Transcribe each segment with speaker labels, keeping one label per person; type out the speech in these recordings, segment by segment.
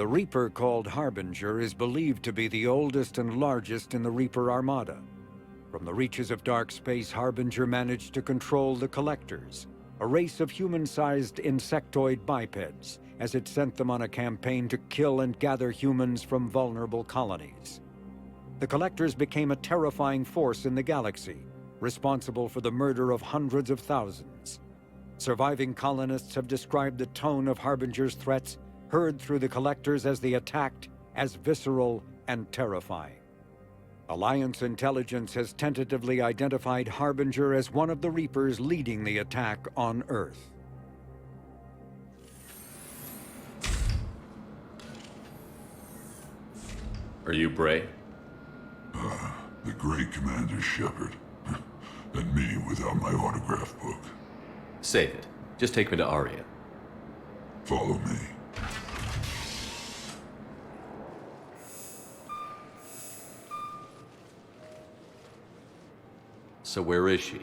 Speaker 1: The Reaper called Harbinger is believed to be the oldest and largest in the Reaper Armada. From the reaches of dark space, Harbinger managed to control the Collectors, a race of human-sized insectoid bipeds, as it sent them on a campaign to kill and gather humans from vulnerable colonies. The Collectors became a terrifying force in the galaxy, responsible for the murder of hundreds of thousands. Surviving colonists have described the tone of Harbinger's threats heard through the Collectors as they attacked as visceral and terrifying. Alliance intelligence has tentatively identified Harbinger as one of the Reapers leading the attack on Earth.
Speaker 2: Are you Bray?
Speaker 3: The great Commander Shepard. And me without my autograph book.
Speaker 2: Save it. Just take me to Aria.
Speaker 3: Follow me.
Speaker 2: So where is she?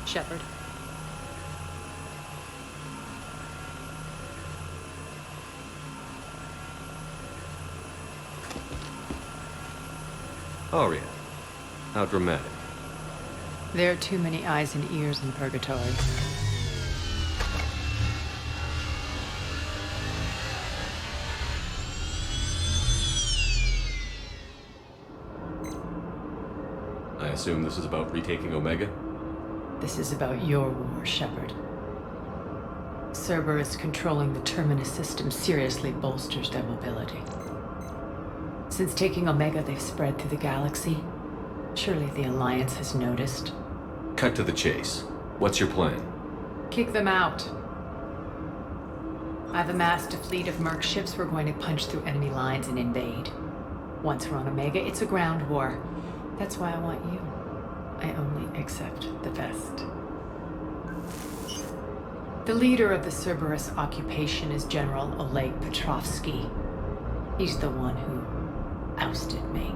Speaker 4: Shepard.
Speaker 2: Aria. How dramatic.
Speaker 4: There are too many eyes and ears in Purgatory.
Speaker 2: I assume this is about retaking Omega?
Speaker 4: This is about your war, Shepard. Cerberus controlling the Terminus system seriously bolsters their mobility. Since taking Omega, they've spread through the galaxy. Surely the Alliance has noticed.
Speaker 2: Cut to the chase. What's your plan?
Speaker 4: Kick them out. I've amassed a fleet of merc ships. We're going to punch through enemy lines and invade. Once we're on Omega, it's a ground war. That's why I want you. I only accept the best. The leader of the Cerberus occupation is General Oleg Petrovsky. He's the one who ousted me.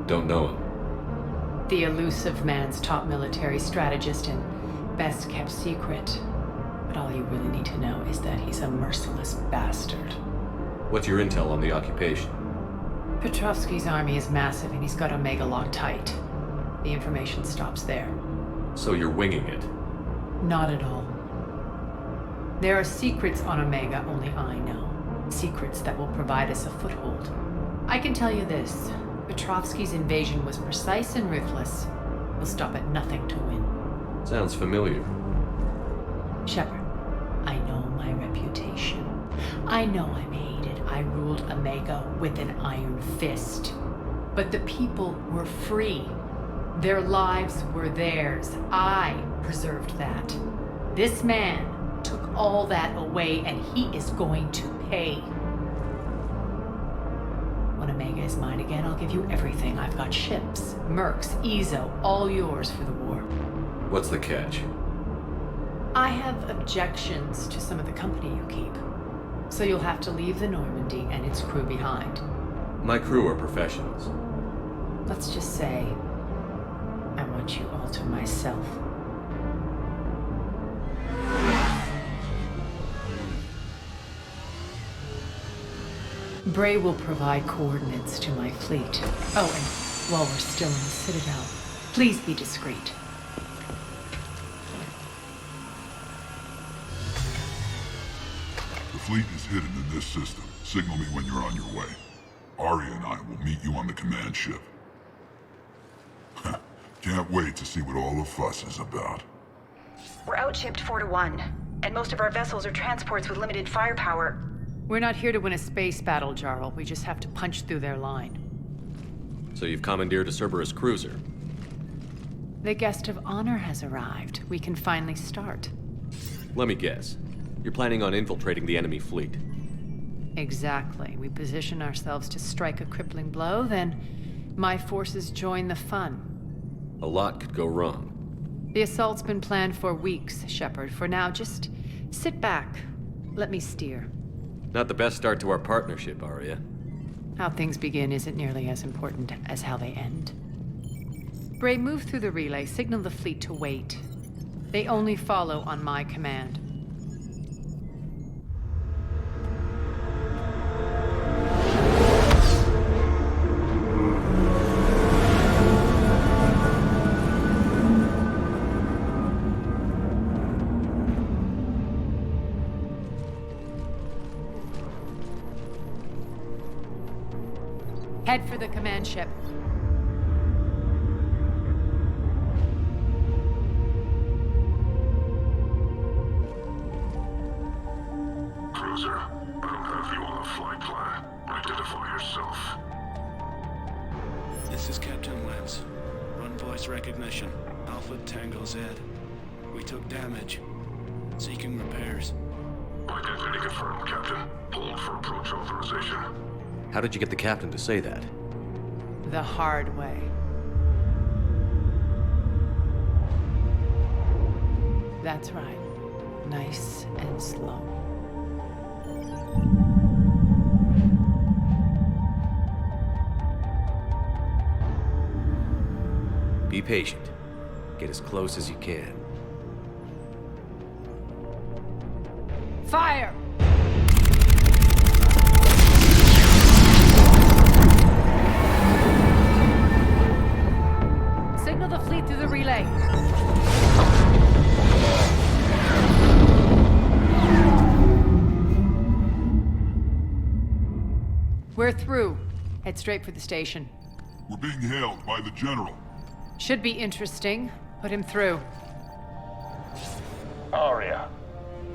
Speaker 2: Don't know him.
Speaker 4: The elusive man's top military strategist and best kept secret. But all you really need to know is that he's a merciless bastard.
Speaker 2: What's your intel on the occupation?
Speaker 4: Petrovsky's army is massive and he's got Omega locked tight. The information stops there.
Speaker 2: So you're winging it?
Speaker 4: Not at all. There are secrets on Omega only I know. Secrets that will provide us a foothold. I can tell you this. Petrovsky's invasion was precise and ruthless. He'll stop at nothing to win.
Speaker 2: Sounds familiar.
Speaker 4: Shepard, I know my reputation. I know I'm hated. I ruled Omega with an iron fist. But the people were free. Their lives were theirs. I preserved that. This man took all that away, and he is going to pay. When Omega is mine again, I'll give you everything. I've got ships, mercs, Ezo, all yours for the war.
Speaker 2: What's the catch?
Speaker 4: I have objections to some of the company you keep. So you'll have to leave the Normandy and its crew behind.
Speaker 2: My crew are professionals.
Speaker 4: Let's just say, I want you all to myself. Bray will provide coordinates to my fleet. Oh, and while we're still in the Citadel, please be discreet.
Speaker 3: The fleet is hidden in this system. Signal me when you're on your way. Aria and I will meet you on the command ship. Can't wait to see what all the fuss is about.
Speaker 5: We're outshipped 4-1, and most of our vessels are transports with limited firepower.
Speaker 4: We're not here to win a space battle, Jarl. We just have to punch through their line.
Speaker 2: So you've commandeered a Cerberus cruiser?
Speaker 4: The guest of honor has arrived. We can finally start.
Speaker 2: Let me guess. You're planning on infiltrating the enemy fleet?
Speaker 4: Exactly. We position ourselves to strike a crippling blow, then my forces join the fun.
Speaker 2: A lot could go wrong.
Speaker 4: The assault's been planned for weeks, Shepard. For now, just sit back. Let me steer.
Speaker 2: Not the best start to our partnership, Aria.
Speaker 4: How things begin isn't nearly as important as how they end. Bray, move through the relay. Signal the fleet to wait. They only follow on my command. Head for the command ship.
Speaker 3: Cruiser, I don't have you on the flight plan. Identify yourself.
Speaker 6: This is Captain Lance. Run voice recognition. Alpha Tango Z. We took damage. Seeking repairs.
Speaker 3: Identity confirmed, Captain. Hold for approach authorization.
Speaker 2: How did you get the captain to say that?
Speaker 4: The hard way. That's right. Nice and slow.
Speaker 2: Be patient. Get as close as you can.
Speaker 4: Fire! Signal the fleet through the relay. We're through. Head straight for the station.
Speaker 3: We're being hailed by the General.
Speaker 4: Should be interesting. Put him through.
Speaker 7: Aria,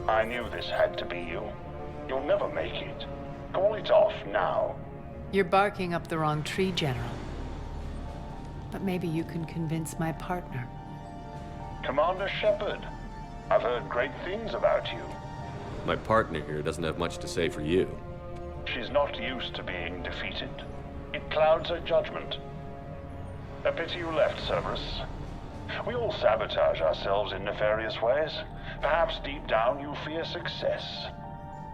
Speaker 7: I knew this had to be you. You'll never make it. Call it off now.
Speaker 4: You're barking up the wrong tree, General. But maybe you can convince my partner.
Speaker 7: Commander Shepard, I've heard great things about you.
Speaker 2: My partner here doesn't have much to say for you.
Speaker 7: She's not used to being defeated. It clouds her judgment. A pity you left, Cerberus. We all sabotage ourselves in nefarious ways. Perhaps deep down you fear success.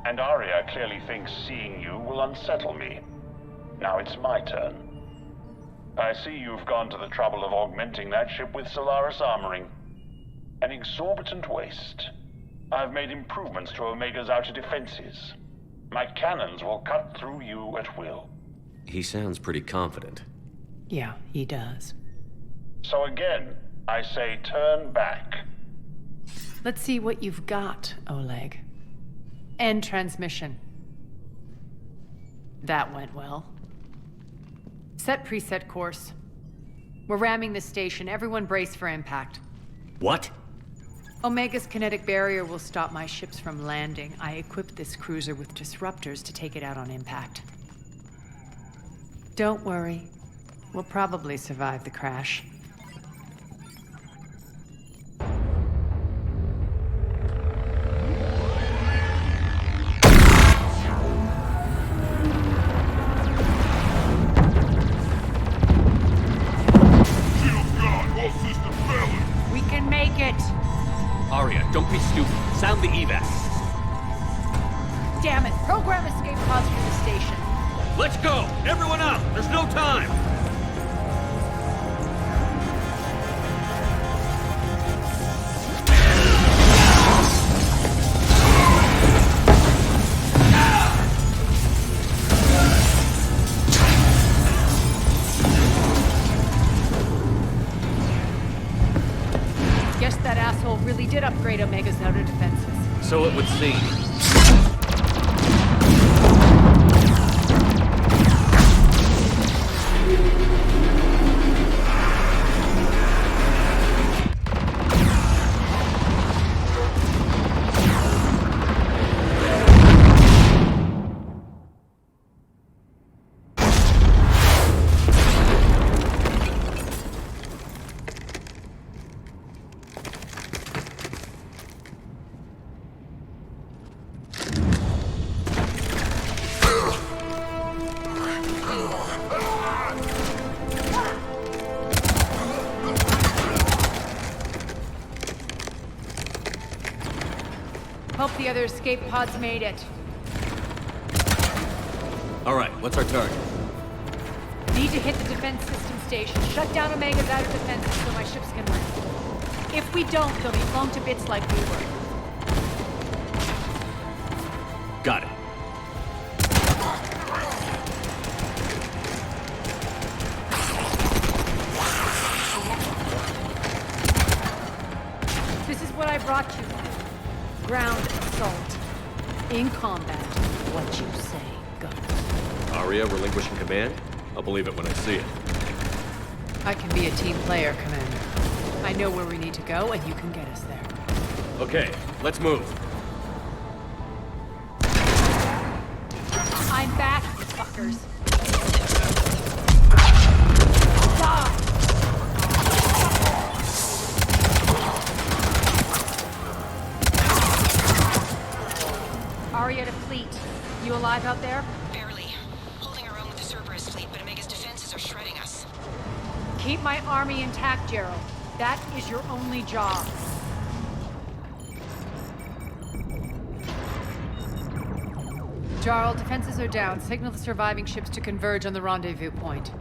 Speaker 7: And Aria clearly thinks seeing you will unsettle me. Now it's my turn. I see you've gone to the trouble of augmenting that ship with Solaris armoring. An exorbitant waste. I've made improvements to Omega's outer defenses. My cannons will cut through you at will.
Speaker 2: He sounds pretty confident.
Speaker 4: Yeah, he does.
Speaker 7: So again, I say turn back.
Speaker 4: Let's see what you've got, Oleg. End transmission. That went well. Set preset course. We're ramming the station. Everyone brace for impact.
Speaker 2: What?
Speaker 4: Omega's kinetic barrier will stop my ships from landing. I equipped this cruiser with disruptors to take it out on impact. Don't worry. We'll probably survive the crash.
Speaker 3: Shields gone. All systems valid.
Speaker 4: We can make it!
Speaker 2: Aria, don't be stupid. Sound the evac.
Speaker 4: Damn it! Program escape pods from the station.
Speaker 2: Let's go! Everyone out! There's no time!
Speaker 4: Guess that asshole really did upgrade Omega's outer defenses.
Speaker 2: So it would seem.
Speaker 4: Hope the other escape pods made it.
Speaker 2: All right, what's our target?
Speaker 4: Need to hit the defense system station. Shut down Omega's outer defenses so my ships can land. If we don't, they'll be blown to bits like we were.
Speaker 2: Got it.
Speaker 4: This is what I brought you. Ground assault. In combat, what you say goes.
Speaker 2: Aria relinquishing command? I'll believe it when I see it.
Speaker 4: I can be a team player, Commander. I know where we need to go, and you can get us there.
Speaker 2: Okay, let's move.
Speaker 4: I'm back, you fuckers. Die! Aria to fleet. You alive out there?
Speaker 5: Barely. Holding our own with the Cerberus fleet, but Omega's defenses are shredding us.
Speaker 4: Keep my army intact, Gerald. That is your only job. Jarl, defenses are down. Signal the surviving ships to converge on the rendezvous point.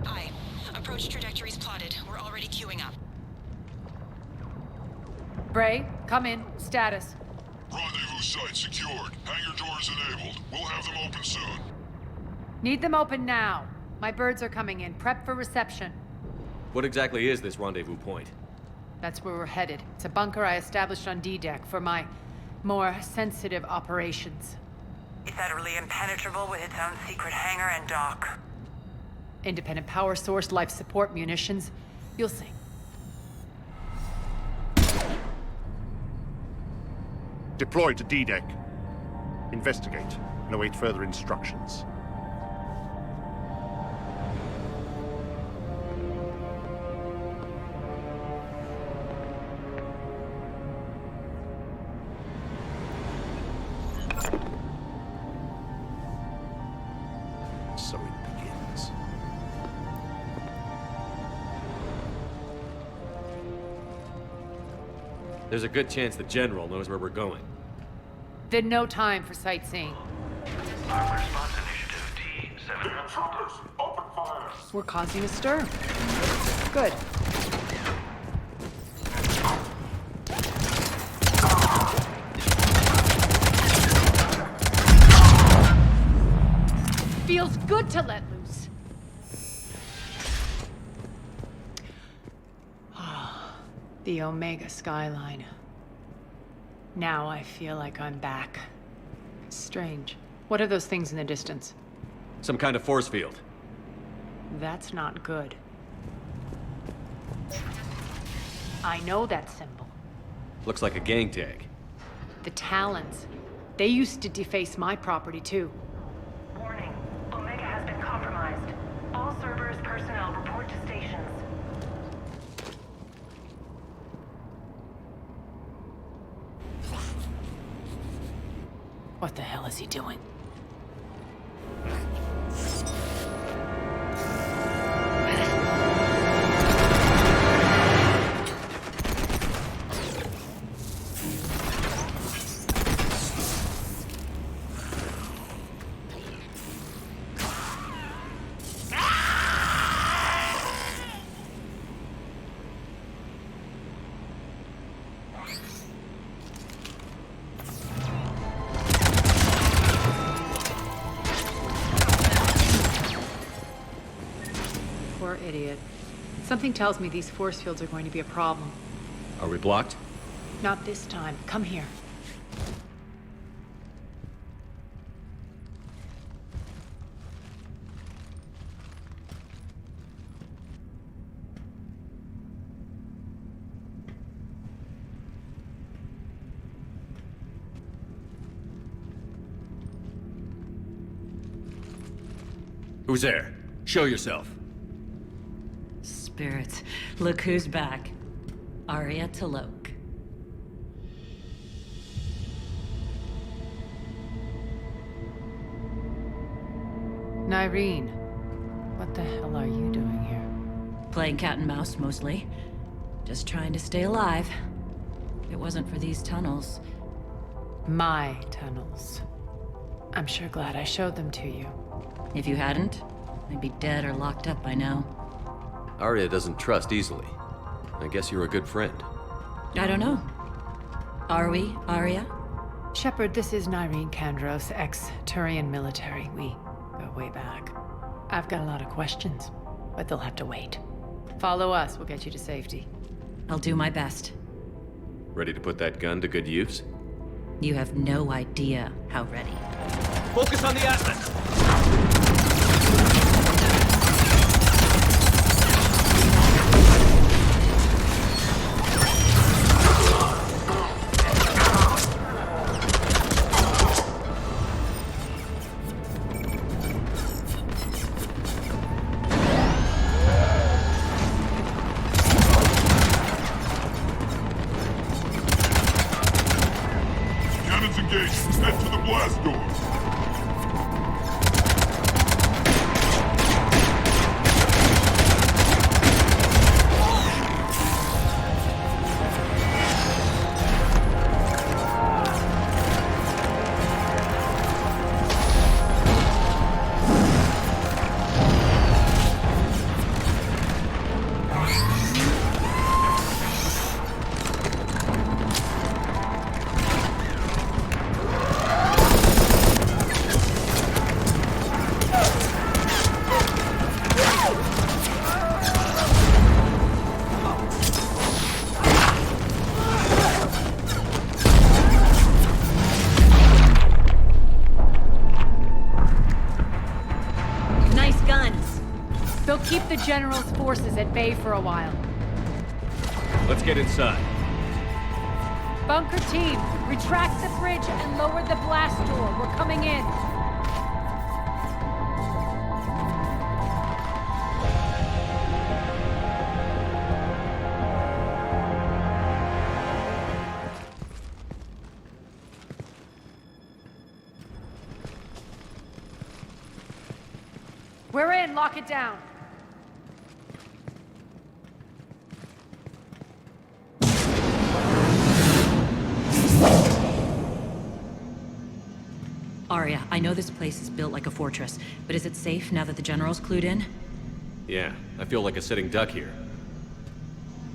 Speaker 5: Aye. Approach trajectories plotted. We're already queuing up.
Speaker 4: Bray, come in. Status.
Speaker 3: Rendezvous site secured. Hangar doors enabled. We'll have them open soon.
Speaker 4: Need them open now. My birds are coming in. Prep for reception.
Speaker 2: What exactly is this rendezvous point?
Speaker 4: That's where we're headed. It's a bunker I established on D-Deck for my more sensitive operations.
Speaker 8: It's utterly impenetrable with its own secret hangar and dock.
Speaker 4: Independent power source, life support, munitions. You'll see.
Speaker 9: Deploy to D-Deck. Investigate and await further instructions. So it begins.
Speaker 2: There's a good chance the General knows where we're going.
Speaker 4: Then no time for sightseeing.
Speaker 10: Armor Response Initiative T7.
Speaker 3: Troopers, open fire!
Speaker 4: We're causing a stir. Good. Feels good to let loose. The Omega skyline. Now I feel like I'm back. Strange. What are those things in the distance?
Speaker 2: Some kind of force field.
Speaker 4: That's not good. I know that symbol.
Speaker 2: Looks like a gang tag.
Speaker 4: The Talons. They used to deface my property too.
Speaker 11: Warning. Omega has been compromised. All Cerberus personnel report to stations.
Speaker 4: What the hell is he doing? Poor idiot. Something tells me these force fields are going to be a problem.
Speaker 2: Are we blocked?
Speaker 4: Not this time. Come here.
Speaker 2: Who's there? Show yourself.
Speaker 12: Spirits, look who's back. Aria Taloke.
Speaker 4: Nyreen, what the hell are you doing here?
Speaker 12: Playing cat and mouse, mostly. Just trying to stay alive. If it wasn't for these tunnels.
Speaker 4: My tunnels. I'm sure glad I showed them to you.
Speaker 12: If you hadn't, I'd be dead or locked up by now.
Speaker 2: Aria doesn't trust easily. I guess you're a good friend.
Speaker 12: I don't know. Are we, Aria?
Speaker 4: Shepard, this is Nyreen Kandros, ex-Turian military. We go way back. I've got a lot of questions, but they'll have to wait. Follow us, we'll get you to safety.
Speaker 12: I'll do my best.
Speaker 2: Ready to put that gun to good use?
Speaker 12: You have no idea how ready.
Speaker 2: Focus on the Atlas!
Speaker 3: Head to the blast door.
Speaker 4: Keep the General's forces at bay for a while.
Speaker 2: Let's get inside.
Speaker 4: Bunker team, retract the bridge and lower the blast door. We're coming in. We're in. Lock it down.
Speaker 12: Aria, I know this place is built like a fortress, but is it safe now that the General's clued in?
Speaker 2: Yeah, I feel like a sitting duck here.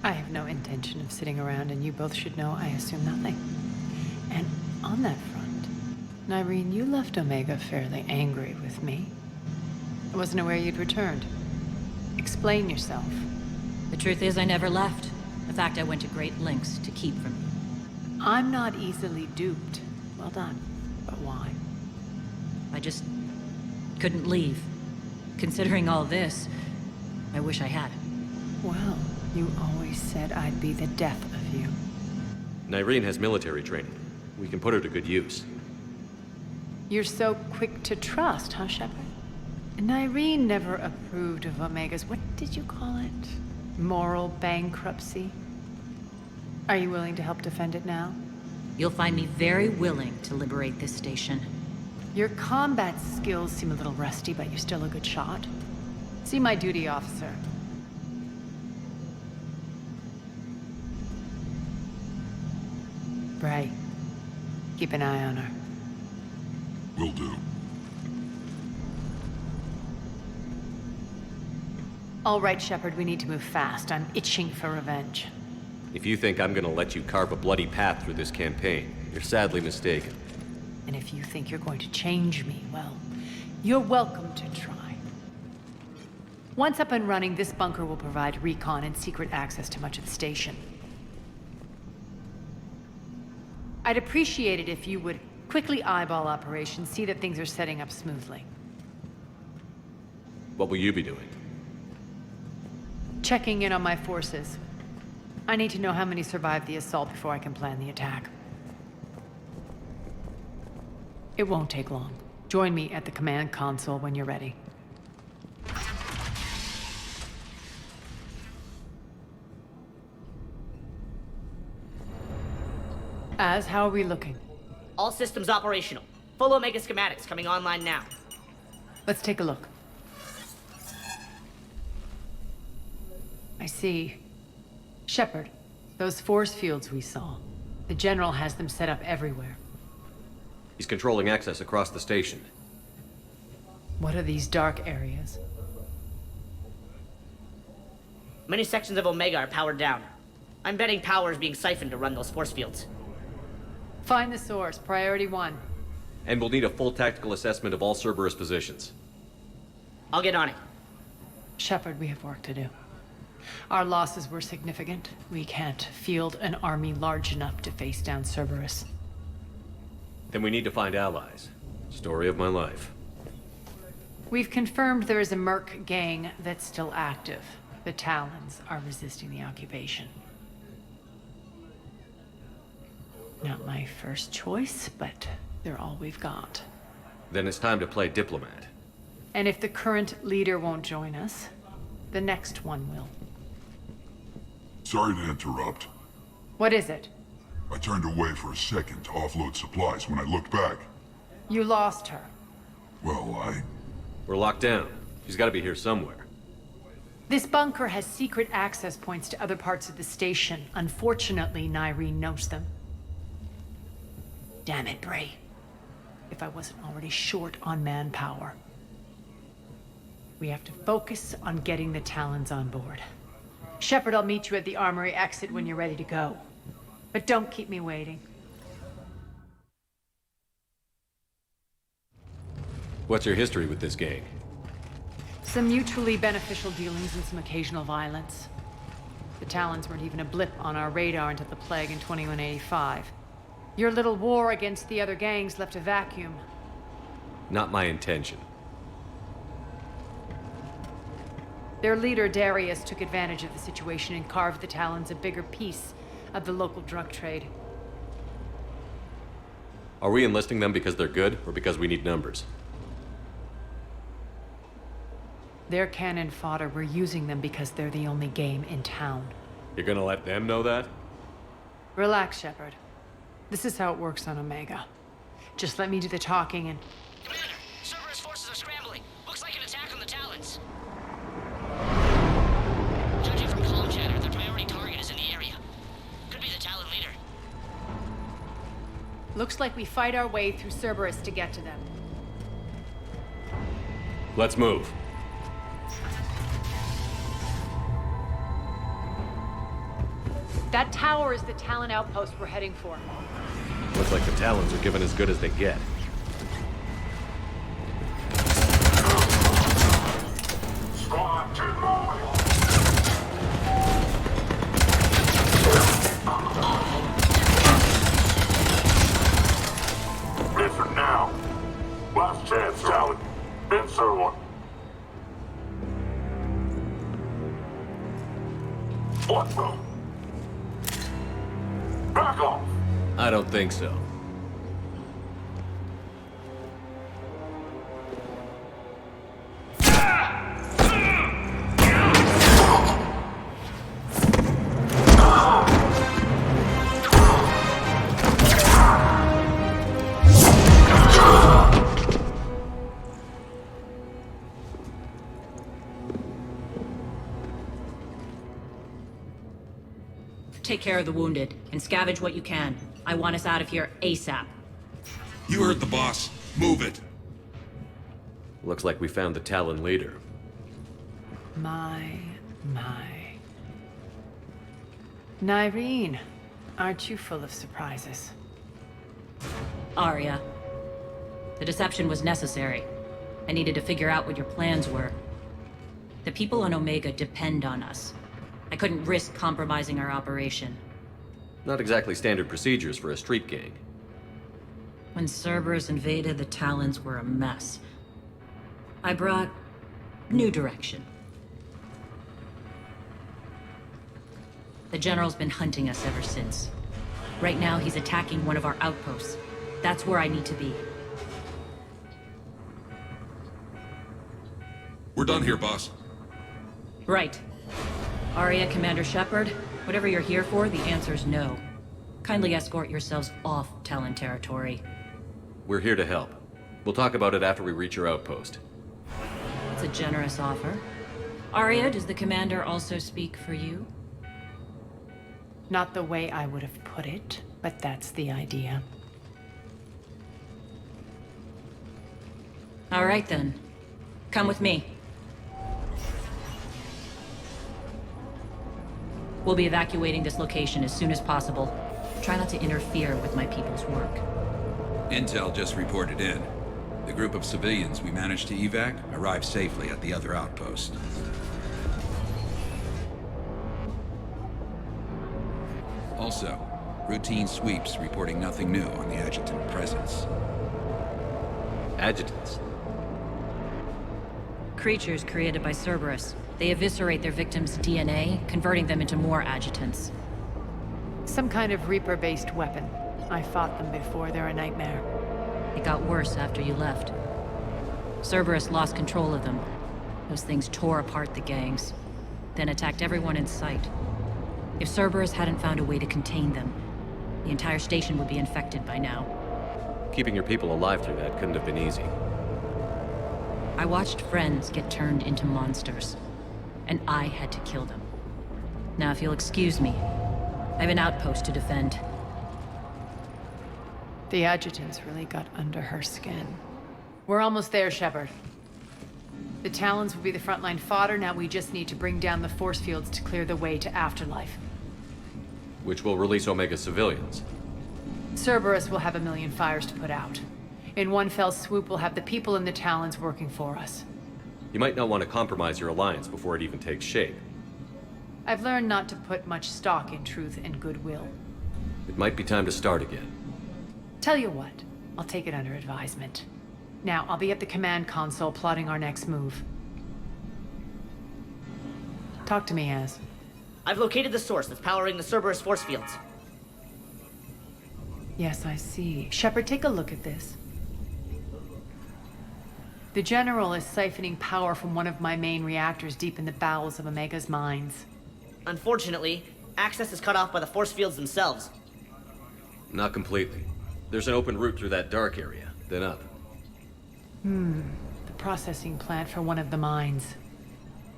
Speaker 4: I have no intention of sitting around, and you both should know I assume nothing. And on that front, Nyreen, you left Omega fairly angry with me. I wasn't aware you'd returned. Explain yourself.
Speaker 12: The truth is I never left. In fact, I went to great lengths to keep from you.
Speaker 4: I'm not easily duped. Well done. But why?
Speaker 12: I just couldn't leave. Considering all this, I wish I had.
Speaker 4: Well, you always said I'd be the death of you.
Speaker 2: Nyreen has military training. We can put her to good use.
Speaker 4: You're so quick to trust, huh, Shepard? Nyreen never approved of Omega's, what did you call it? Moral bankruptcy? Are you willing to help defend it now?
Speaker 12: You'll find me very willing to liberate this station.
Speaker 4: Your combat skills seem a little rusty, but you're still a good shot. See my duty officer. Bray, keep an eye on her.
Speaker 3: Will do.
Speaker 4: All right, Shepard, we need to move fast. I'm itching for revenge.
Speaker 2: If you think I'm gonna let you carve a bloody path through this campaign, you're sadly mistaken.
Speaker 4: And if you think you're going to change me, well, you're welcome to try. Once up and running, this bunker will provide recon and secret access to much of the station. I'd appreciate it if you would quickly eyeball operations, see that things are setting up smoothly.
Speaker 2: What will you be doing?
Speaker 4: Checking in on my forces. I need to know how many survived the assault before I can plan the attack. It won't take long. Join me at the command console when you're ready. How are we looking?
Speaker 13: All systems operational. Full Omega schematics coming online now.
Speaker 4: Let's take a look. I see. Shepard, those force fields we saw. The General has them set up everywhere.
Speaker 2: He's controlling access across the station.
Speaker 4: What are these dark areas?
Speaker 13: Many sections of Omega are powered down. I'm betting power is being siphoned to run those force fields.
Speaker 4: Find the source, priority 1.
Speaker 2: And we'll need a full tactical assessment of all Cerberus positions.
Speaker 13: I'll get on it.
Speaker 4: Shepard, we have work to do. Our losses were significant. We can't field an army large enough to face down Cerberus.
Speaker 2: Then we need to find allies. Story of my life.
Speaker 4: We've confirmed there is a Merc gang that's still active. The Talons are resisting the occupation. Not my first choice, but they're all we've got.
Speaker 2: Then it's time to play diplomat.
Speaker 4: And if the current leader won't join us, the next one will.
Speaker 3: Sorry to interrupt.
Speaker 4: What is it?
Speaker 3: I turned away for a second to offload supplies. When I looked back,
Speaker 4: You lost her.
Speaker 3: well,
Speaker 2: We're locked down. She's got to be here somewhere.
Speaker 4: This bunker has secret access points to other parts of the station. Unfortunately, Nyreen knows them. Damn it, Bray. If I wasn't already short on manpower. We have to focus on getting the Talons on board. Shepard, I'll meet you at the armory exit when you're ready to go. But don't keep me waiting.
Speaker 2: What's your history with this gang?
Speaker 4: Some mutually beneficial dealings and some occasional violence. The Talons weren't even a blip on our radar until the plague in 2185. Your little war against the other gangs left a vacuum.
Speaker 2: Not my intention.
Speaker 4: Their leader, Darius, took advantage of the situation and carved the Talons a bigger piece of the local drug trade.
Speaker 2: Are we enlisting them because they're good, or because we need numbers?
Speaker 4: They're cannon fodder. We're using them because they're the only game in town.
Speaker 2: You're gonna let them know that?
Speaker 4: Relax, Shepard. This is how it works on Omega. Just let me do the talking and...
Speaker 13: Commander, Cerberus forces are scrambling. Looks like an attack on the Talons. Judging from comm chatter, their priority target is in the area. Could be the Talon leader.
Speaker 4: Looks like we fight our way through Cerberus to get to them.
Speaker 2: Let's move.
Speaker 4: That tower is the Talon outpost we're heading for.
Speaker 2: Looks like the Talons are giving as good as they get.
Speaker 3: Listen now. Last chance, Talon. Answer one. What the? Back off!
Speaker 2: I don't think so.
Speaker 12: Take care of the wounded, and scavenge what you can. I want us out of here ASAP.
Speaker 14: You heard the boss. Move it.
Speaker 2: Looks like we found the Talon leader.
Speaker 4: My. Nyreen, aren't you full of surprises?
Speaker 12: Aria. The deception was necessary. I needed to figure out what your plans were. The people on Omega depend on us. I couldn't risk compromising our operation.
Speaker 2: Not exactly standard procedures for a street gang.
Speaker 12: When Cerberus invaded, the Talons were a mess. I brought new direction. The General's been hunting us ever since. Right now, he's attacking one of our outposts. That's where I need to be.
Speaker 14: We're done here, boss.
Speaker 12: Right. Aria, Commander Shepard, whatever you're here for, the answer's no. Kindly escort yourselves off Talon territory.
Speaker 2: We're here to help. We'll talk about it after we reach your outpost.
Speaker 12: It's a generous offer. Aria, does the Commander also speak for you?
Speaker 4: Not the way I would have put it, but that's the idea.
Speaker 12: All right then. Come with me. We'll be evacuating this location as soon as possible. Try not to interfere with my people's work.
Speaker 15: Intel just reported in. The group of civilians we managed to evac arrived safely at the other outpost. Also, routine sweeps reporting nothing new on the adjutant presence.
Speaker 2: Adjutants?
Speaker 12: Creatures created by Cerberus. They eviscerate their victims' DNA, converting them into more adjutants.
Speaker 4: Some kind of Reaper-based weapon. I fought them before, they're a nightmare.
Speaker 12: It got worse after you left. Cerberus lost control of them. Those things tore apart the gangs, then attacked everyone in sight. If Cerberus hadn't found a way to contain them, the entire station would be infected by now.
Speaker 2: Keeping your people alive through that couldn't have been easy.
Speaker 12: I watched friends get turned into monsters, and I had to kill them. Now, if you'll excuse me, I have an outpost to defend.
Speaker 4: The adjutants really got under her skin. We're almost there, Shepard. The Talons will be the frontline fodder, now we just need to bring down the force fields to clear the way to Afterlife.
Speaker 2: Which will release Omega civilians.
Speaker 4: Cerberus will have 1 million fires to put out. In one fell swoop, we'll have the people in the Talons working for us.
Speaker 2: You might not want to compromise your alliance before it even takes shape.
Speaker 4: I've learned not to put much stock in truth and goodwill.
Speaker 2: It might be time to start again.
Speaker 4: Tell you what, I'll take it under advisement. Now, I'll be at the command console plotting our next move. Talk to me, Az.
Speaker 13: I've located the source that's powering the Cerberus force fields.
Speaker 4: Yes, I see. Shepard, take a look at this. The General is siphoning power from one of my main reactors deep in the bowels of Omega's mines.
Speaker 13: Unfortunately, access is cut off by the force fields themselves.
Speaker 2: Not completely. There's an open route through that dark area, then up.
Speaker 4: The processing plant for one of the mines.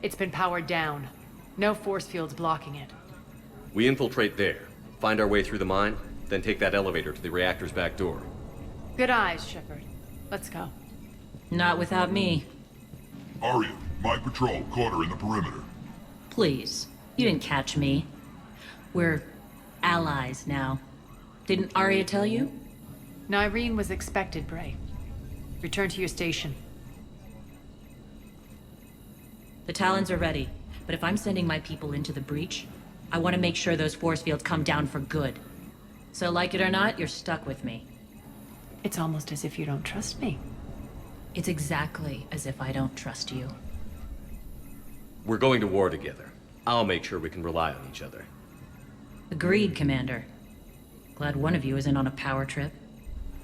Speaker 4: It's been powered down. No force fields blocking it.
Speaker 2: We infiltrate there, find our way through the mine, then take that elevator to the reactor's back door.
Speaker 4: Good eyes, Shepard. Let's go.
Speaker 12: Not without me.
Speaker 3: Aria, my patrol caught her in the perimeter.
Speaker 12: Please. You didn't catch me. We're allies now. Didn't Aria tell you?
Speaker 4: Nyreen was expected, Bray. Return to your station.
Speaker 12: The Talons are ready, but if I'm sending my people into the breach, I want to make sure those force fields come down for good. So like it or not, you're stuck with me.
Speaker 4: It's almost as if you don't trust me.
Speaker 12: It's exactly as if I don't trust you.
Speaker 2: We're going to war together. I'll make sure we can rely on each other.
Speaker 12: Agreed, Commander. Glad one of you isn't on a power trip.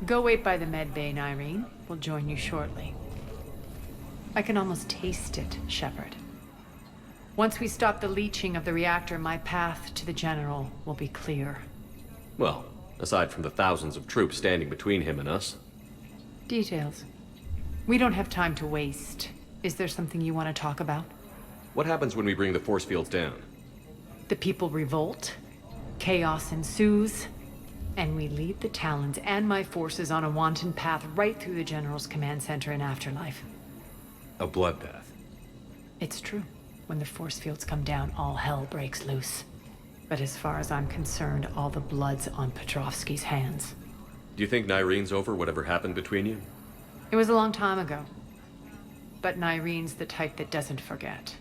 Speaker 4: Go wait by the med bay, Nyreen. We'll join you shortly. I can almost taste it, Shepard. Once we stop the leaching of the reactor, my path to the General will be clear.
Speaker 2: Well, aside from the thousands of troops standing between him and us.
Speaker 4: Details. We don't have time to waste. Is there something you want to talk about?
Speaker 2: What happens when we bring the force fields down?
Speaker 4: The people revolt, chaos ensues, and we lead the Talons and my forces on a wanton path right through the General's command center in Afterlife.
Speaker 2: A bloodbath.
Speaker 4: It's true. When the force fields come down, all hell breaks loose. But as far as I'm concerned, all the blood's on Petrovsky's hands.
Speaker 2: Do you think Nyreen's over whatever happened between you?
Speaker 4: It was a long time ago. But Nyreen's the type that doesn't forget.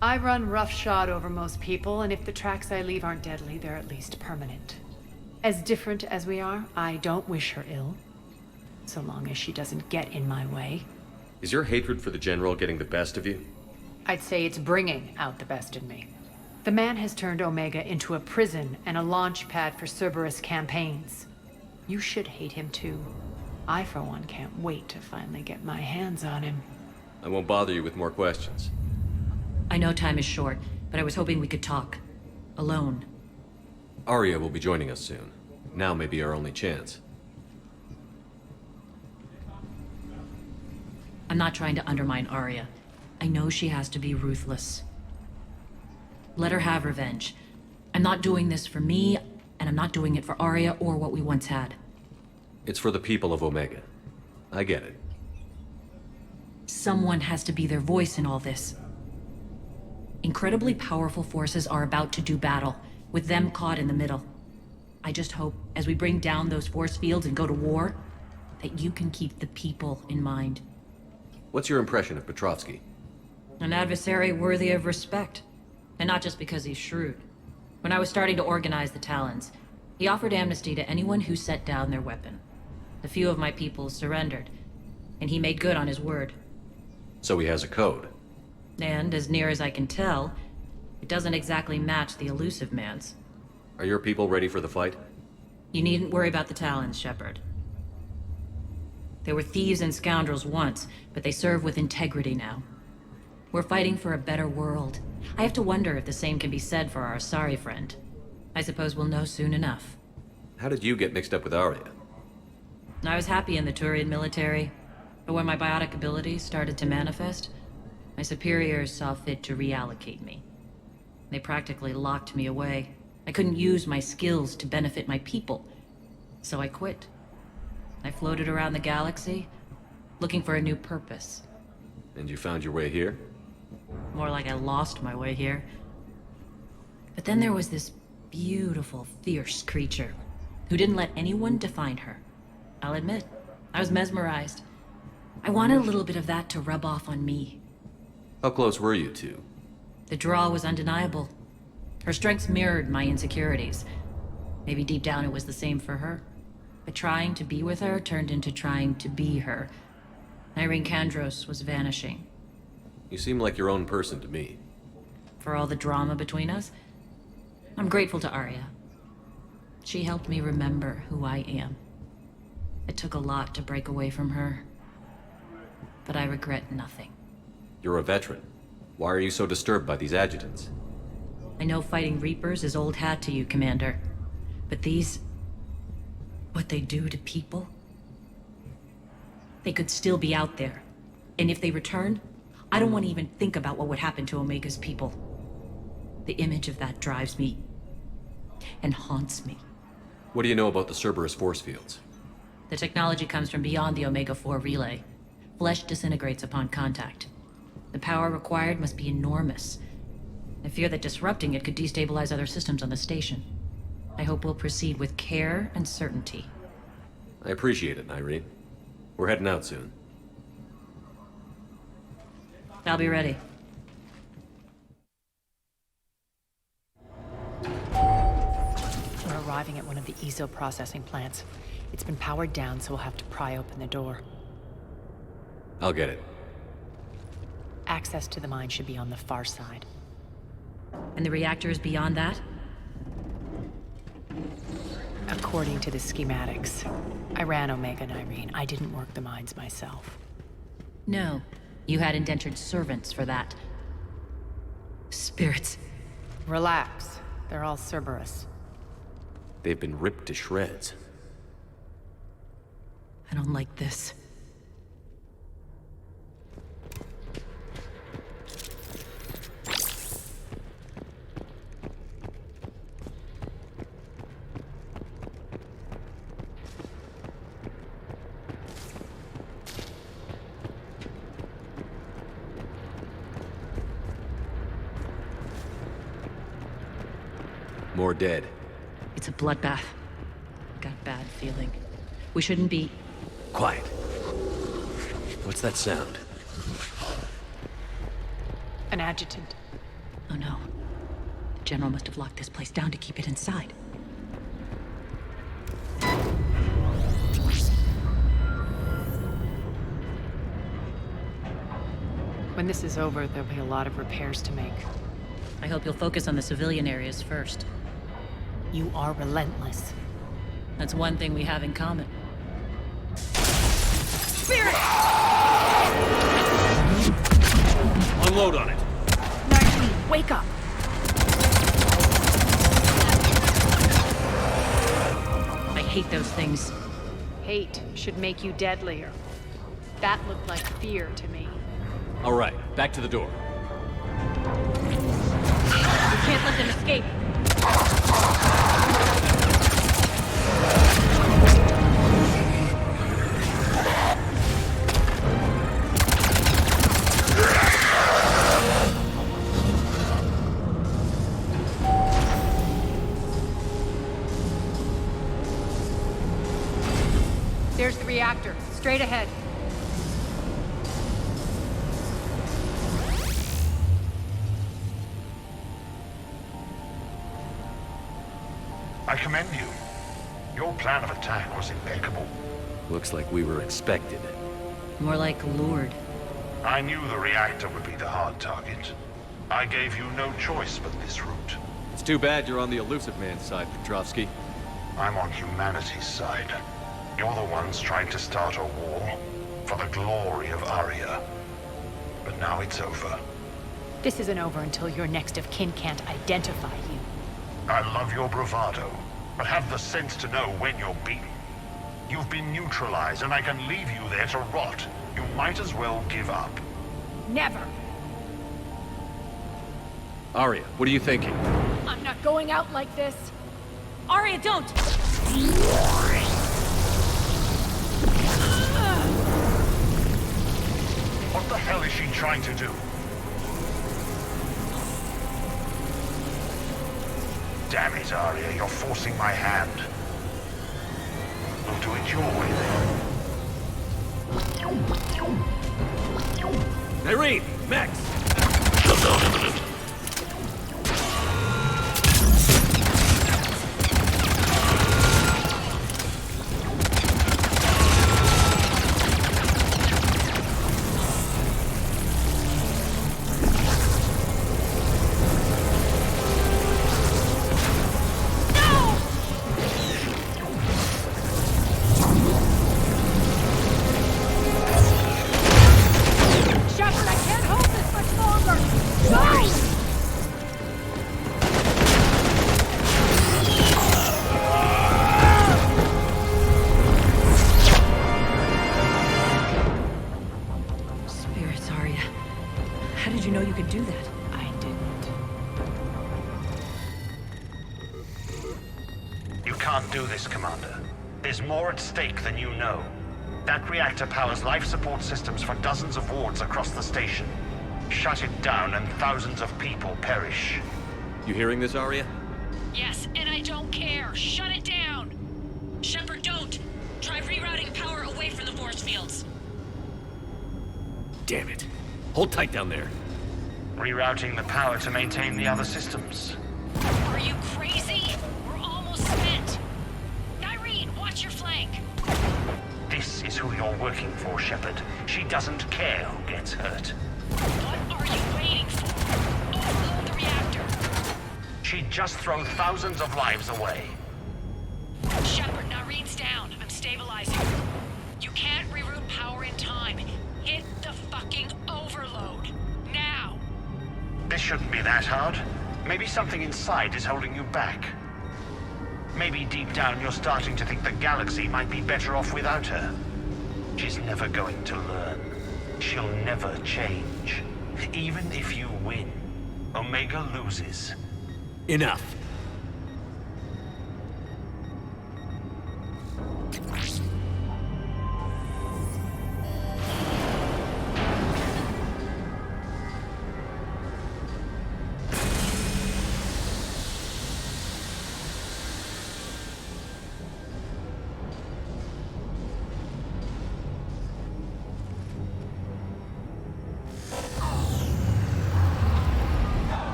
Speaker 4: I run roughshod over most people, and if the tracks I leave aren't deadly, they're at least permanent. As different as we are, I don't wish her ill. So long as she doesn't get in my way.
Speaker 2: Is your hatred for the General getting the best of you?
Speaker 4: I'd say it's bringing out the best in me. The man has turned Omega into a prison and a launch pad for Cerberus campaigns. You should hate him too. I, for one, can't wait to finally get my hands on him.
Speaker 2: I won't bother you with more questions.
Speaker 12: I know time is short, but I was hoping we could talk. Alone.
Speaker 2: Aria will be joining us soon. Now may be our only chance.
Speaker 12: I'm not trying to undermine Aria. I know she has to be ruthless. Let her have revenge. I'm not doing this for me, and I'm not doing it for Aria or what we once had.
Speaker 2: It's for the people of Omega. I get it.
Speaker 12: Someone has to be their voice in all this. Incredibly powerful forces are about to do battle, with them caught in the middle. I just hope, as we bring down those force fields and go to war, that you can keep the people in mind.
Speaker 2: What's your impression of Petrovsky?
Speaker 12: An adversary worthy of respect. And not just because he's shrewd. When I was starting to organize the Talons, he offered amnesty to anyone who set down their weapon. A few of my people surrendered, and he made good on his word.
Speaker 2: So he has a code.
Speaker 12: And, as near as I can tell, it doesn't exactly match the elusive man's.
Speaker 2: Are your people ready for the fight?
Speaker 12: You needn't worry about the Talons, Shepard. They were thieves and scoundrels once, but they serve with integrity now. We're fighting for a better world. I have to wonder if the same can be said for our Asari friend. I suppose we'll know soon enough.
Speaker 2: How did you get mixed up with Aria?
Speaker 12: I was happy in the Turian military, but when my biotic abilities started to manifest, my superiors saw fit to reallocate me. They practically locked me away. I couldn't use my skills to benefit my people, so I quit. I floated around the galaxy, looking for a new purpose.
Speaker 2: And you found your way here?
Speaker 12: More like I lost my way here. But then there was this beautiful, fierce creature who didn't let anyone define her. I'll admit, I was mesmerized. I wanted a little bit of that to rub off on me.
Speaker 2: How close were you two?
Speaker 12: The draw was undeniable. Her strengths mirrored my insecurities. Maybe deep down it was the same for her. But trying to be with her turned into trying to be her. Irene Kandros was vanishing.
Speaker 2: You seem like your own person to me.
Speaker 12: For all the drama between us, I'm grateful to Aria. She helped me remember who I am. It took a lot to break away from her, but I regret nothing.
Speaker 2: You're a veteran. Why are you so disturbed by these adjutants?
Speaker 12: I know fighting Reapers is old hat to you, Commander. But these... what they do to people? They could still be out there. And if they return, I don't want to even think about what would happen to Omega's people. The image of that drives me and haunts me.
Speaker 2: What do you know about the Cerberus force fields?
Speaker 12: The technology comes from beyond the Omega-4 relay. Flesh disintegrates upon contact. The power required must be enormous. I fear that disrupting it could destabilize other systems on the station. I hope we'll proceed with care and certainty.
Speaker 2: I appreciate it, Irene. We're heading out soon.
Speaker 12: I'll be ready.
Speaker 16: We're arriving at one of the ESO processing plants. It's been powered down, so we'll have to pry open the door.
Speaker 2: I'll get it.
Speaker 16: Access to the mine should be on the far side.
Speaker 12: And the reactors beyond that?
Speaker 16: According to the schematics. I ran Omega and Irene. I didn't work the mines myself.
Speaker 12: No. You had indentured servants for that. Spirits.
Speaker 16: Relax. They're all Cerberus.
Speaker 2: They've been ripped to shreds.
Speaker 12: I don't like this.
Speaker 2: More dead.
Speaker 12: It's a bloodbath. Got a bad feeling. We shouldn't be...
Speaker 2: Quiet. What's that sound?
Speaker 16: An adjutant.
Speaker 12: Oh no. The General must have locked this place down to keep it inside.
Speaker 16: When this is over, there'll be a lot of repairs to make.
Speaker 12: I hope you'll focus on the civilian areas first.
Speaker 16: You are relentless.
Speaker 12: That's one thing we have in common.
Speaker 16: Spirit!
Speaker 2: Unload on it.
Speaker 16: Nightwing, wake up!
Speaker 12: I hate those things.
Speaker 16: Hate should make you deadlier. That looked like fear to me.
Speaker 2: All right, back to the door.
Speaker 12: We can't let them escape.
Speaker 16: There's the reactor. Straight ahead.
Speaker 7: I commend you. Your plan of attack was impeccable.
Speaker 2: Looks like we were expected.
Speaker 12: More like lured.
Speaker 7: I knew the reactor would be the hard target. I gave you no choice but this route.
Speaker 2: It's too bad you're on the elusive man's side, Petrovsky.
Speaker 7: I'm on humanity's side. You're the ones trying to start a war for the glory of Aria. But now it's over.
Speaker 16: This isn't over until your next of kin can't identify you.
Speaker 7: I love your bravado, but have the sense to know when you're beaten. You've been neutralized, and I can leave you there to rot. You might as well give up.
Speaker 16: Never!
Speaker 2: Aria, what are you thinking?
Speaker 16: I'm not going out like this.
Speaker 12: Aria, don't!
Speaker 7: What the hell is she trying to do? Damn it, Aria, you're forcing my hand. We'll do it your way then.
Speaker 2: Irene! Max!
Speaker 7: Do this, Commander. There's more at stake than you know. That reactor powers life support systems for dozens of wards across the station. Shut it down and thousands of people perish.
Speaker 2: You hearing this, Aria?
Speaker 12: Yes, and I don't care. Shut it down! Shepard, don't! Try rerouting power away from the force fields.
Speaker 2: Damn it. Hold tight down there.
Speaker 7: Rerouting the power to maintain the other systems.
Speaker 12: Are you crazy? We're almost spent. Watch your flank.
Speaker 7: This is who you're working for, Shepard. She doesn't care who gets hurt.
Speaker 12: What are you waiting for? Overload the reactor.
Speaker 7: She'd just throw thousands of lives away.
Speaker 12: Shepard, Nareed's down. I'm stabilizing. You can't reroute power in time. Hit the fucking overload. Now.
Speaker 7: This shouldn't be that hard. Maybe something inside is holding you back. Maybe deep down you're starting to think the galaxy might be better off without her. She's never going to learn. She'll never change. Even if you win, Omega loses.
Speaker 2: Enough.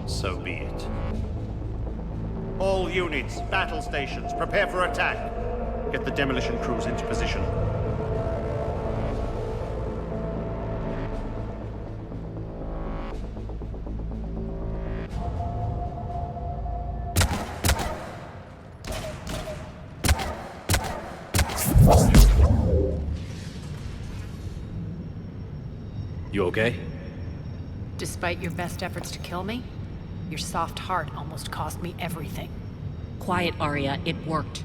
Speaker 9: So be it. All units, battle stations, prepare for attack. Get the demolition crews into position.
Speaker 2: You okay?
Speaker 16: Despite your best efforts to kill me, your soft heart almost cost me everything.
Speaker 12: Quiet, Aria. It worked.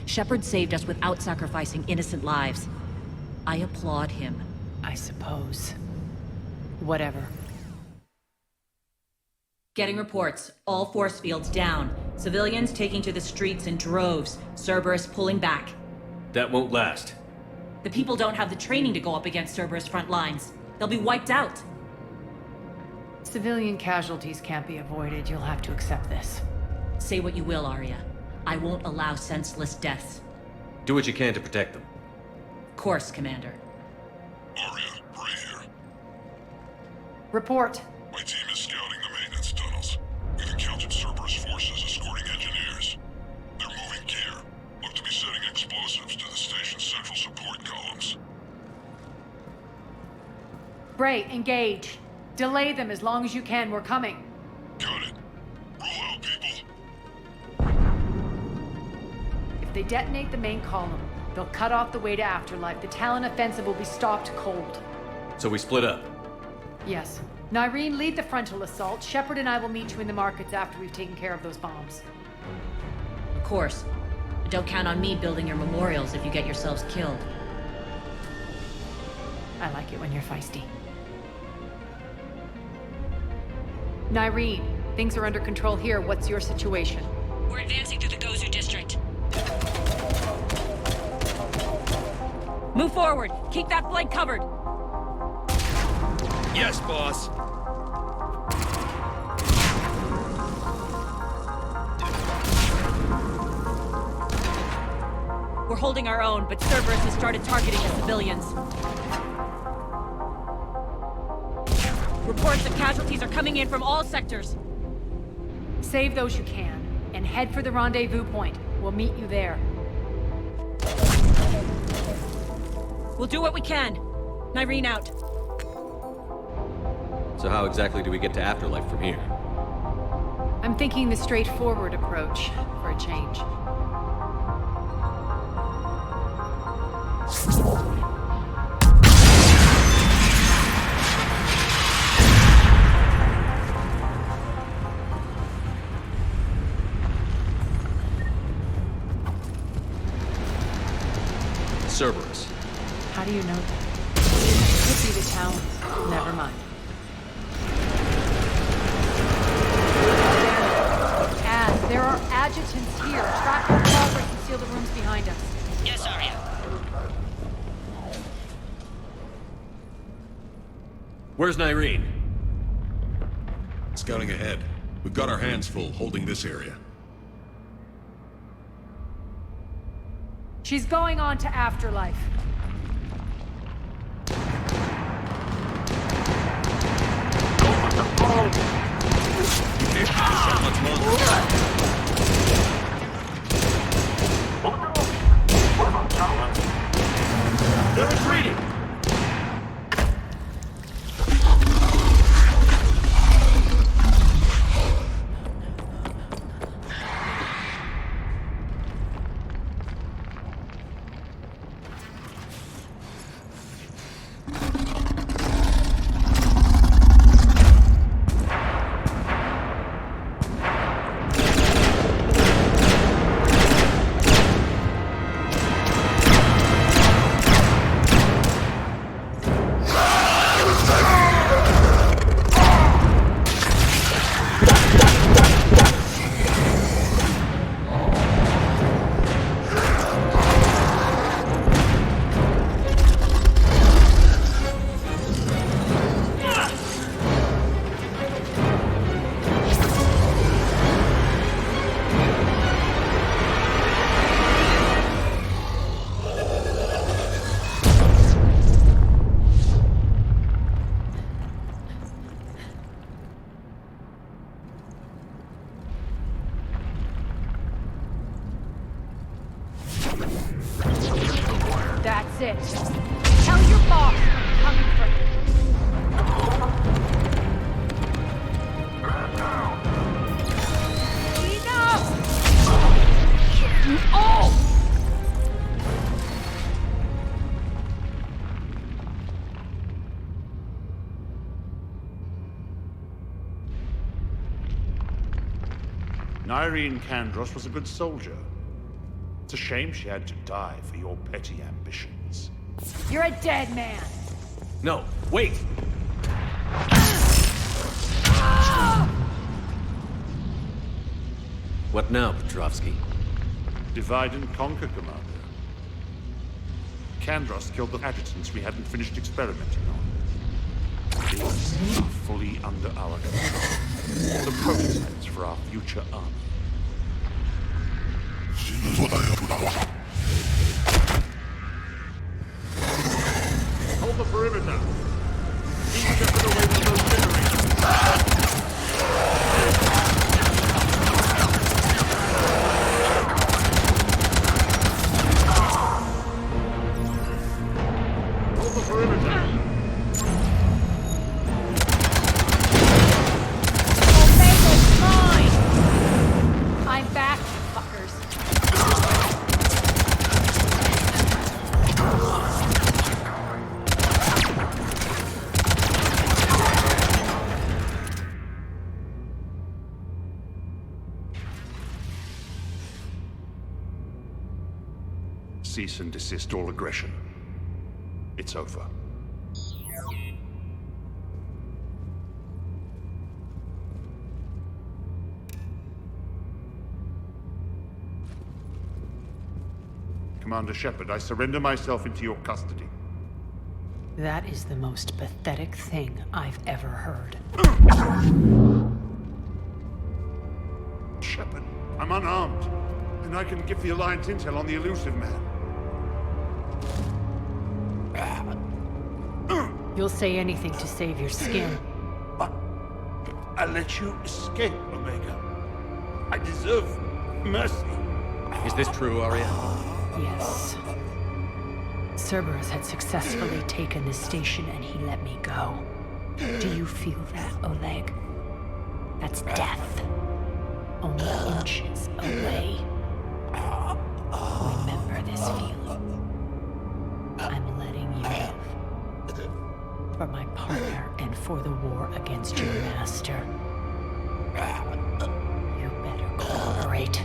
Speaker 12: Shepard saved us without sacrificing innocent lives. I applaud him.
Speaker 16: I suppose. Whatever.
Speaker 12: Getting reports. All force fields down. Civilians taking to the streets in droves. Cerberus pulling back.
Speaker 2: That won't last.
Speaker 12: The people don't have the training to go up against Cerberus front lines. They'll be wiped out.
Speaker 16: Civilian casualties can't be avoided. You'll have to accept this.
Speaker 12: Say what you will, Aria. I won't allow senseless deaths.
Speaker 2: Do what you can to protect them.
Speaker 12: Of course, Commander.
Speaker 3: Aria, Bray here.
Speaker 16: Report.
Speaker 3: My team is scouting the maintenance tunnels. We've encountered Cerberus forces escorting engineers. They're moving gear. Look to be setting explosives to the station's central support columns.
Speaker 16: Bray, engage. Delay them as long as you can. We're coming.
Speaker 3: Got it. Roll out, people.
Speaker 16: If they detonate the main column, they'll cut off the way to Afterlife. The Talon offensive will be stopped cold.
Speaker 2: So we split up.
Speaker 16: Yes. Nyreen, lead the frontal assault. Shepard and I will meet you in the markets after we've taken care of those bombs.
Speaker 12: Of course. But don't count on me building your memorials if you get yourselves killed.
Speaker 16: I like it when you're feisty. Nyreen, things are under control here. What's your situation?
Speaker 12: We're advancing through the Gozu district. Move forward. Keep that flank covered.
Speaker 14: Yes, boss.
Speaker 12: We're holding our own, but Cerberus has started targeting the civilians. Reports of casualties are coming in from all sectors.
Speaker 16: Save those you can, and head for the rendezvous point. We'll meet you there.
Speaker 12: We'll do what we can. Nyreen out.
Speaker 2: So how exactly do we get to Afterlife from here?
Speaker 16: I'm thinking the straightforward approach, for a change.
Speaker 2: Cerberus.
Speaker 16: How do you know that? Could be the town. Never mind. There are adjutants here. Track their progress and seal the rooms behind us.
Speaker 13: Yes, Aria.
Speaker 2: Where's Nyreen?
Speaker 14: Scouting ahead. We've got our hands full holding this area.
Speaker 16: She's going on to Afterlife.
Speaker 14: Can't keep this up much longer.
Speaker 9: They're retreating!
Speaker 16: That's it. Tell your boss I'm coming for you. Enough! Oh!
Speaker 9: Nyreen Kandros was a good soldier. It's a shame she had to die for your petty ambitions.
Speaker 16: You're a dead man.
Speaker 2: No, wait! What now, Petrovsky?
Speaker 9: Divide and conquer, Commander. Kandros killed the adjutants we hadn't finished experimenting on. These are fully under our control. The prototypes for our future army. Hold the perimeter. Keep Shepard away from those generators. Hold the perimeter.
Speaker 4: Omega's mine! I'm back, fuckers.
Speaker 9: Cease and desist all aggression. It's over. Commander Shepard, I surrender myself into your custody.
Speaker 16: That is the most pathetic thing I've ever heard.
Speaker 9: Shepard, I'm unarmed, and I can give the Alliance intel on the elusive man.
Speaker 16: You'll say anything to save your skin.
Speaker 9: I let you escape, Omega. I deserve mercy.
Speaker 2: Is this true, Aria?
Speaker 16: Yes. Cerberus had successfully taken the station and he let me go. Do you feel that, Oleg? That's death. Only inches away. Remember this feeling. I'm letting you live. For my partner and for the war against your master. You better cooperate.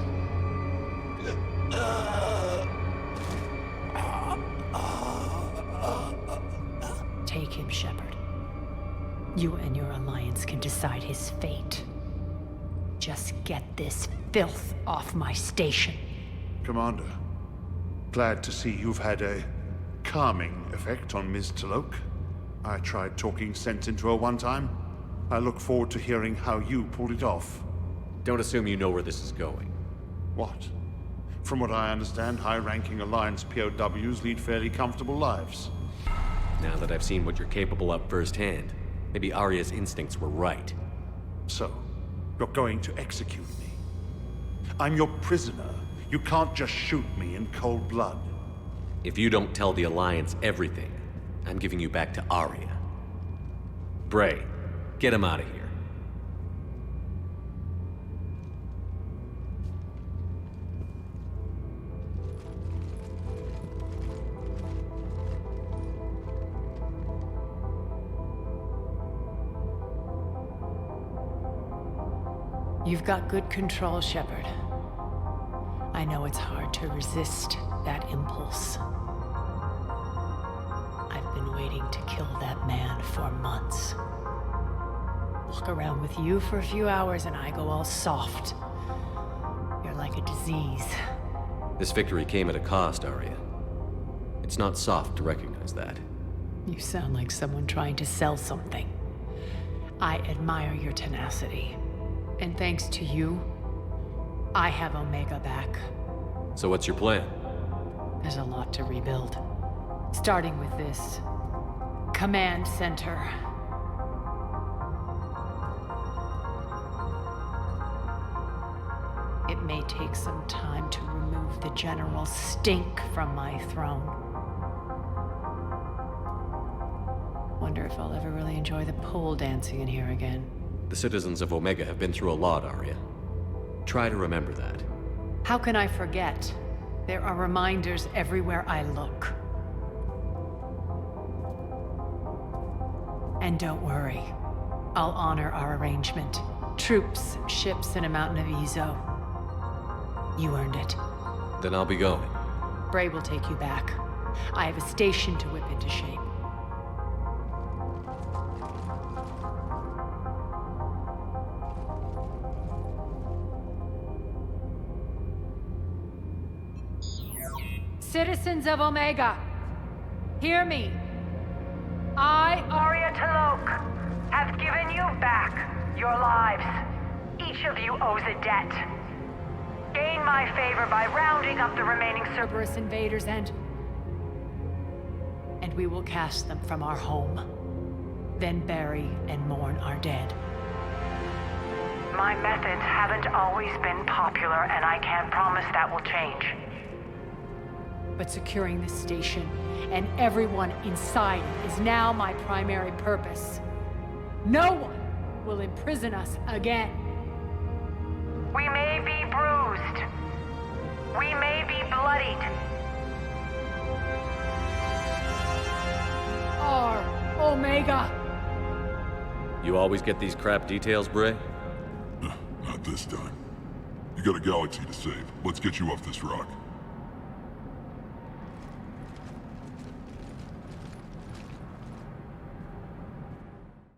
Speaker 16: Take him, Shepard. You and your Alliance can decide his fate. Just get this filth off my station.
Speaker 9: Commander, glad to see you've had a calming effect on Ms. T'Lok. I tried talking sense into her one time. I look forward to hearing how you pulled it off.
Speaker 2: Don't assume you know where this is going.
Speaker 9: What? From what I understand, high-ranking Alliance POWs lead fairly comfortable lives.
Speaker 2: Now that I've seen what you're capable of firsthand, maybe Aria's instincts were right.
Speaker 9: So, you're going to execute me. I'm your prisoner. You can't just shoot me in cold blood.
Speaker 2: If you don't tell the Alliance everything, I'm giving you back to Aria. Bray, get him out of here.
Speaker 16: You've got good control, Shepard. I know it's hard to resist that impulse. I've been waiting to kill that man for months. Walk around with you for a few hours and I go all soft. You're like a disease.
Speaker 2: This victory came at a cost, Aria. It's not soft to recognize that.
Speaker 16: You sound like someone trying to sell something. I admire your tenacity. And thanks to you, I have Omega back.
Speaker 2: So what's your plan?
Speaker 16: There's a lot to rebuild. Starting with this command center. It may take some time to remove the general stink from my throne. Wonder if I'll ever really enjoy the pole dancing in here again.
Speaker 2: The citizens of Omega have been through a lot, Aria. Try to remember that.
Speaker 16: How can I forget? There are reminders everywhere I look. And don't worry. I'll honor our arrangement. Troops, ships, and a mountain of Ezo. You earned it.
Speaker 2: Then I'll be going.
Speaker 16: Bray will take you back. I have a station to whip into shape. Citizens of Omega, Hear me. I,
Speaker 11: Aria T'Loak, have given you back your lives. Each of you owes a debt. Gain my favor by rounding up the remaining
Speaker 16: Cerberus invaders and we will cast them from our home. Then bury and mourn our dead.
Speaker 11: My methods haven't always been popular, and I can't promise that will change.
Speaker 16: But securing this station and everyone inside it is now my primary purpose. No one will imprison us again.
Speaker 11: We may be bruised. We may be bloodied.
Speaker 16: Omega!
Speaker 2: You always get these crap details, Bray?
Speaker 3: Not this time. You got a galaxy to save. Let's get you off this rock.